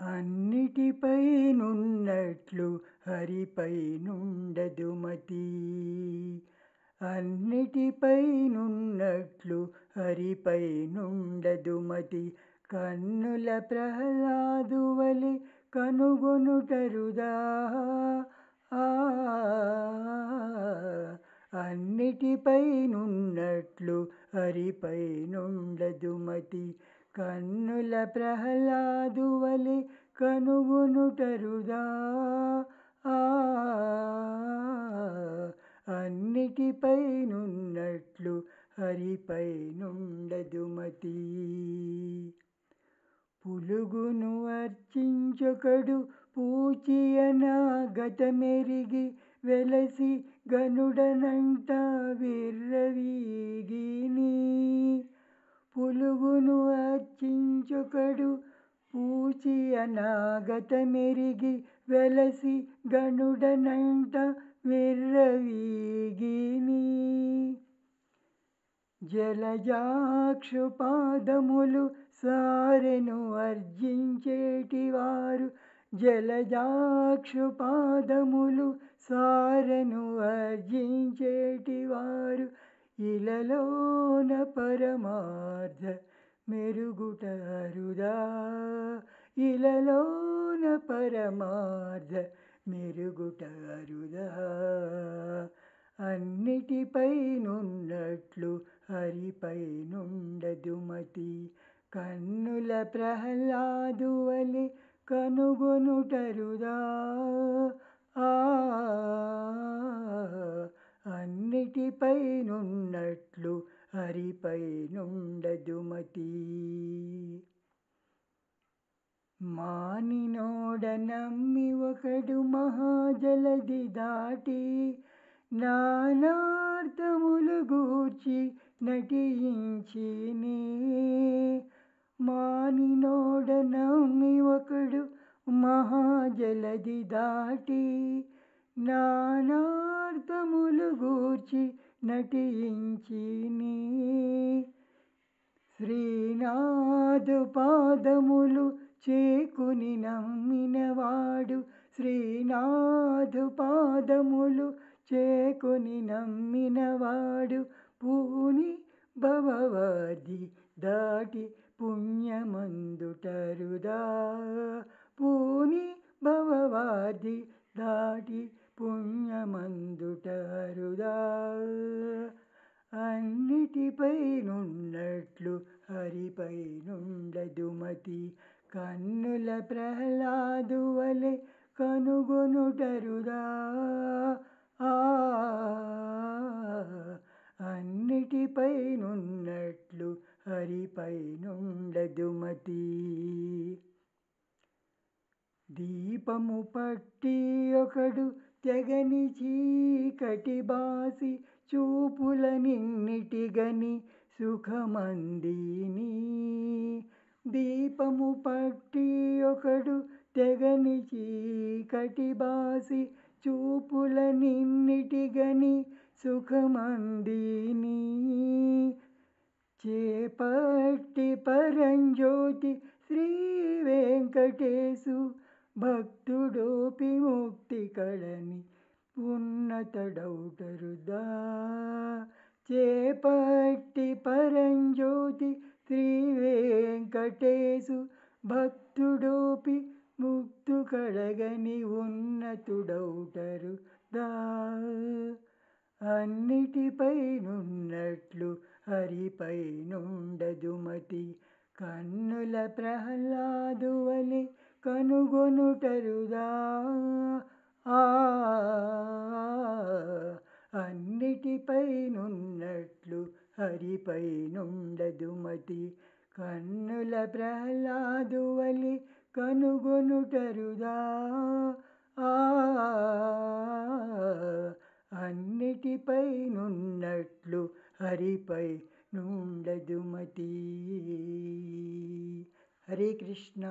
అన్నిటిపైనున్నట్లు హరిపైనుండదు మతి. అన్నిటిపైనున్నట్లు హరిపైనుండదు మతి. కన్నుల ప్రహ్లాదువలె కనుగొనుటరుదా. అన్నిటిపైనున్నట్లు హరిపైనుండదు మతి. కన్నుల ప్రహ్లాదువలె కనుగొనుటరుదా. అన్నిటిపైనున్నట్లు హరిపైనుండదు మతి. పులుగును అర్చించొకడు పూచియనాగతమెరిగి వెలసి గనుడనంట విర్రవీగిని. పులుగును అర్చించొకడు పూచియనాగతమెరిగి వెలసి గనుడనంట విర్రవీగిని. జలజాక్షు పాదములు సారెను అర్జించేటివారు. జలజాక్షు పాదములు సారెను అర్జించేటివారు. ఇలలోన పరమార్థ మెరుగుట అరుదా. ఇలలోన పరమార్థ మెరుగుట అరుదా. అన్నిటిపైనున్నట్లు హరిపైనుండదు మతి. కన్నుల ప్రహ్లాదువలె కనుగొనుటరుదా. అన్నిటిపైనున్నట్లు హరిపైనుండదు మతి. మానినోడ నమ్మి ఒకడు మహాజలధి దాటి నానార్థములు గూర్చి నటించినే. మానినోడ నమ్మి ఒకడు మహాజలధి దాటి నానార్థములు గూర్చి నటించినే. శ్రీనాథు పాదములు చేకుని నమ్మినవాడు. శ్రీనాథు పాదములు చేకుని నమ్మినవాడు. పూని భవవాది దాటి పుణ్యమందుటరుదా. పూని భవవాది దాటి పుణ్యమందుటరుదా. అన్నిటిపైనున్నట్లు హరిపైనుండదు మతి. కన్నుల ప్రహ్లాదువలె కనుగొనుటరుదా. అన్నిటిపైనున్నట్లు హరిపైనుండదు మతి. దీపము పట్టి ఒకడు తెగని చీకటి బాసి చూపులనిన్నిటిగని సుఖమందిని. దీపము పట్టి ఒకడు తెగని చీకటి బాసి చూపులనిన్నిటిగని సుఖమందిని. చేపట్టి పరంజ్యోతి శ్రీ వెంకటేశు భక్తుడోపి ముక్తి కళని ఉన్నతడౌటరుదా. చేపట్టి పరంజ్యోతి శ్రీ వెంకటేశు భక్తుడోపి ముక్తు కళగని ఉన్నతుడౌటరుదా. అన్నిటిపైనున్నట్లు హరిపైనుండదు మతి. కన్నుల ప్రహ్లాదువలె కనుగొనుటరుదా. అన్నిటిపైనున్నట్లు హరిపైనుండదు మతి. కన్నుల ప్రహ్లాదువలె కనుగొనుటరుదా. అన్నిటిపైనున్నట్లు హరిపైనుండదు మతి. హరే కృష్ణ.